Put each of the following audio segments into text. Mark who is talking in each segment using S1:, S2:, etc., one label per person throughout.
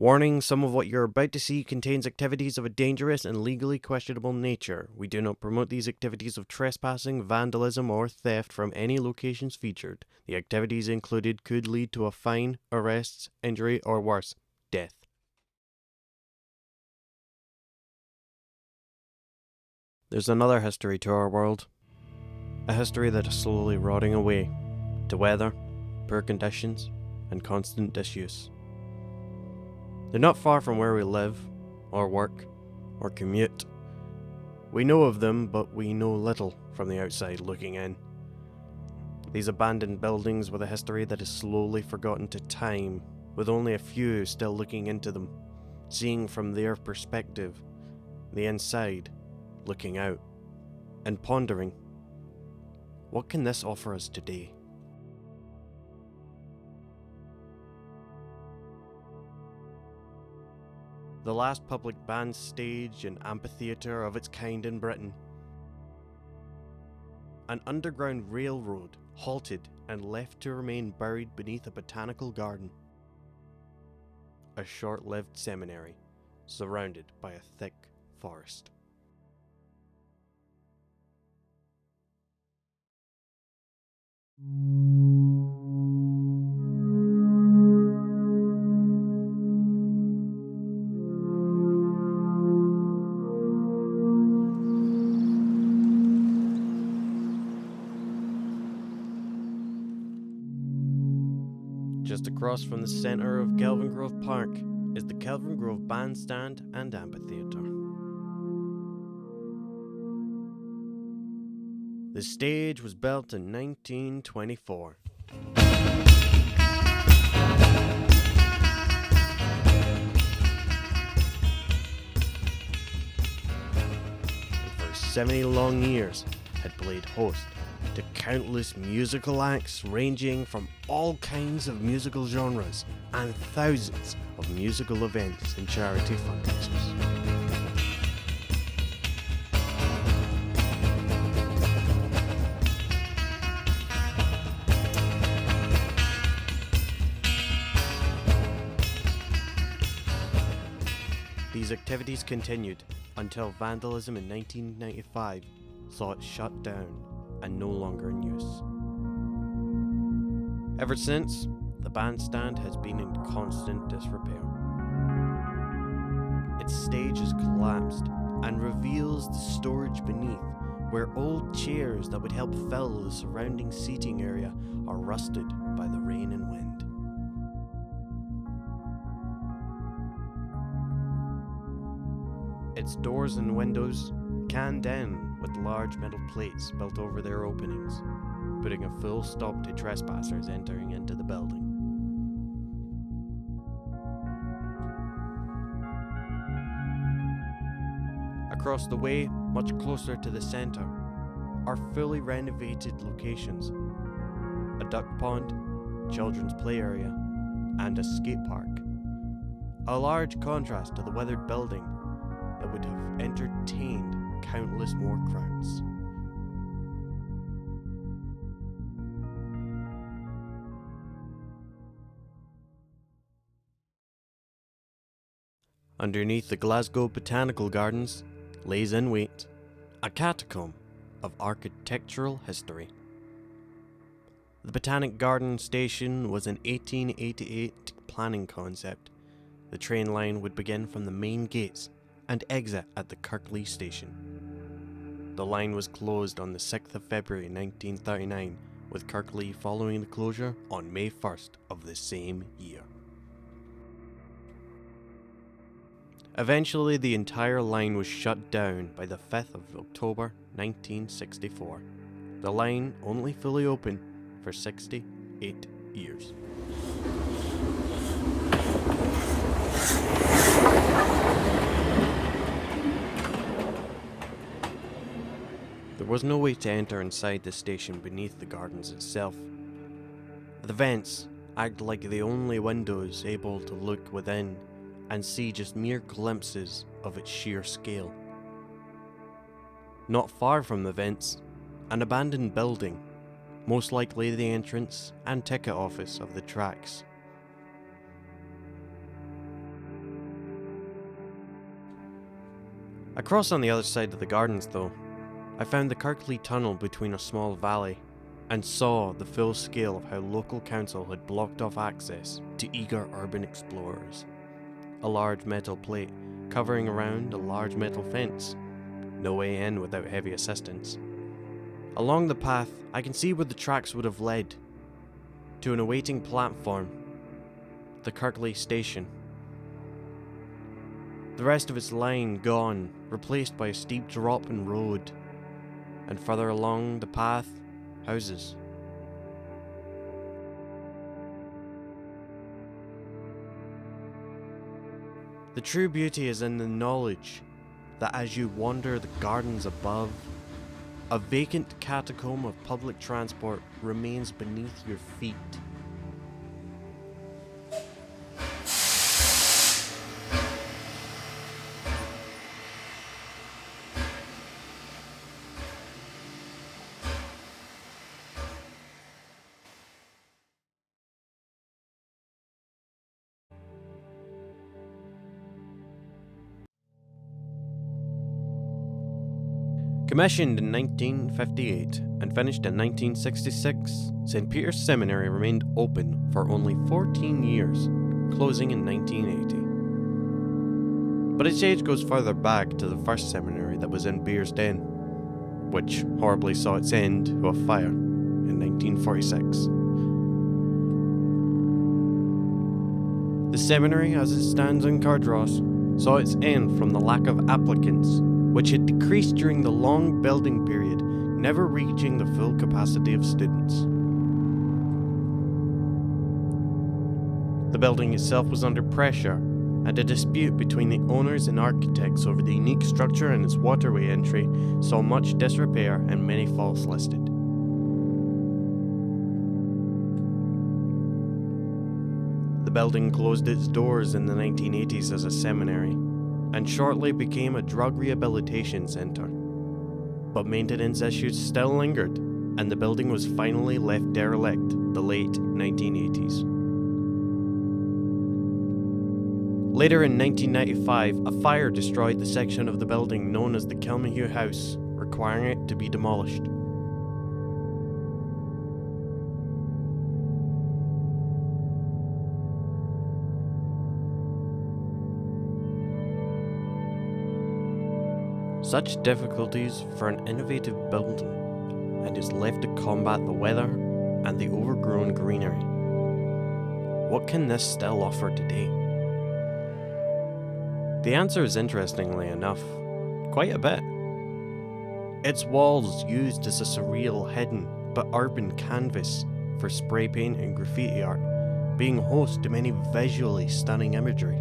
S1: Warning, some of what you're about to see contains activities of a dangerous and legally questionable nature. We do not promote these activities of trespassing, vandalism, or theft from any locations featured. The activities included could lead to a fine, arrests, injury, or worse, death. There's another history to our world. A history that is slowly rotting away to weather, poor conditions, and constant disuse. They're not far from where we live, or work, or commute. We know of them, but we know little from the outside looking in. These abandoned buildings with a history that is slowly forgotten to time, with only a few still looking into them, seeing from their perspective, the inside, looking out, and pondering, what can this offer us today? The last public band stage and amphitheatre of its kind in Britain. An underground railroad halted and left to remain buried beneath a botanical garden. A short-lived seminary surrounded by a thick forest. Just across from the centre of Kelvingrove Park is the Kelvingrove Bandstand and Amphitheatre. The stage was built in 1924. And for 70 long years had played host to countless musical acts ranging from all kinds of musical genres and thousands of musical events and charity fundraisers. These activities continued until vandalism in 1995 saw it shut down and no longer in use. Ever since, the bandstand has been in constant disrepair. Its stage has collapsed and reveals the storage beneath, where old chairs that would help fill the surrounding seating area are rusted by the rain and wind. Its doors and windows canned in with large metal plates built over their openings, putting a full stop to trespassers entering into the building. Across the way, much closer to the centre, are fully renovated locations: a duck pond, children's play area, and a skate park. A large contrast to the weathered building that would have entertained countless more crowds. Underneath the Glasgow Botanical Gardens lays in wait a catacomb of architectural history. The Botanic Garden Station was an 1888 planning concept. The train line would begin from the main gates and exit at the Kirkleigh Station. The line was closed on the 6th of February 1939, with Kirkleigh following the closure on May 1st of the same year. Eventually, the entire line was shut down by the 5th of October 1964. The line only fully open for 68 years. There was no way to enter inside the station beneath the gardens itself. The vents act like the only windows able to look within and see just mere glimpses of its sheer scale. Not far from the vents, an abandoned building, most likely the entrance and ticket office of the tracks. Across on the other side of the gardens, though, I found the Kirkley Tunnel between a small valley and saw the full scale of how local council had blocked off access to eager urban explorers. A large metal plate covering around a large metal fence. No way in without heavy assistance. Along the path, I can see where the tracks would have led. To an awaiting platform. The Kirkley station. The rest of its line gone, replaced by a steep drop in road. And further along the path, houses. The true beauty is in the knowledge that as you wander the gardens above, a vacant catacomb of public transport remains beneath your feet. Commissioned in 1958 and finished in 1966, St. Peter's Seminary remained open for only 14 years, closing in 1980. But its age goes further back to the first seminary that was in Beers Den, which horribly saw its end to a fire in 1946. The seminary, as it stands in Cardross, saw its end from the lack of applicants, which had decreased during the long building period, never reaching the full capacity of students. The building itself was under pressure, and a dispute between the owners and architects over the unique structure and its waterway entry saw much disrepair and many false listed. The building closed its doors in the 1980s as a seminary, and shortly became a drug rehabilitation centre. But maintenance issues still lingered, and the building was finally left derelict the late 1980s. Later in 1995, a fire destroyed the section of the building known as the Kilmahue House, requiring it to be demolished. Such difficulties for an innovative building, and is left to combat the weather and the overgrown greenery. What can this still offer today? The answer is, interestingly enough, quite a bit. Its walls used as a surreal, hidden, but urban canvas for spray paint and graffiti art, being host to many visually stunning imagery.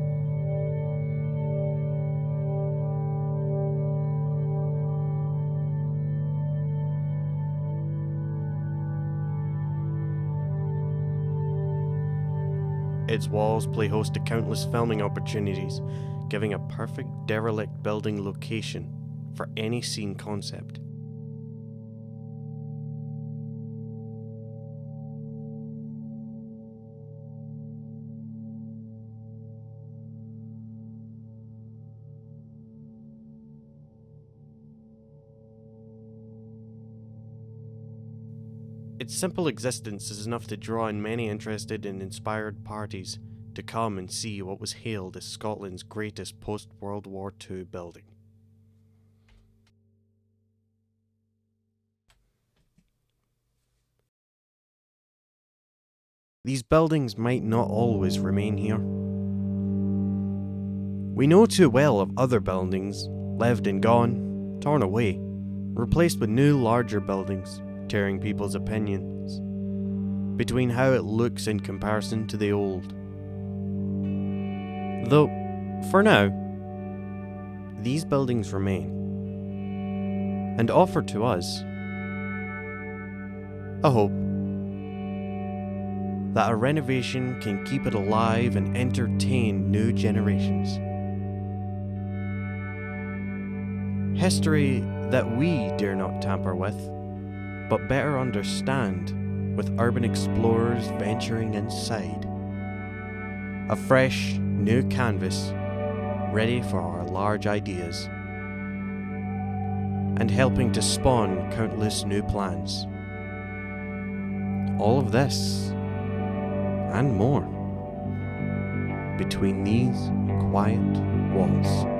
S1: Its walls play host to countless filming opportunities, giving a perfect derelict building location for any scene concept. Its simple existence is enough to draw in many interested and inspired parties to come and see what was hailed as Scotland's greatest post-World War II building. These buildings might not always remain here. We know too well of other buildings, lived and gone, torn away, replaced with new larger buildings, tearing people's opinions between how it looks in comparison to the old. Though, for now, these buildings remain and offer to us a hope that a renovation can keep it alive and entertain new generations. History that we dare not tamper with, but better understand with urban explorers venturing inside. A fresh, new canvas, ready for our large ideas. and helping to spawn countless new plans. All of this and more between these quiet walls.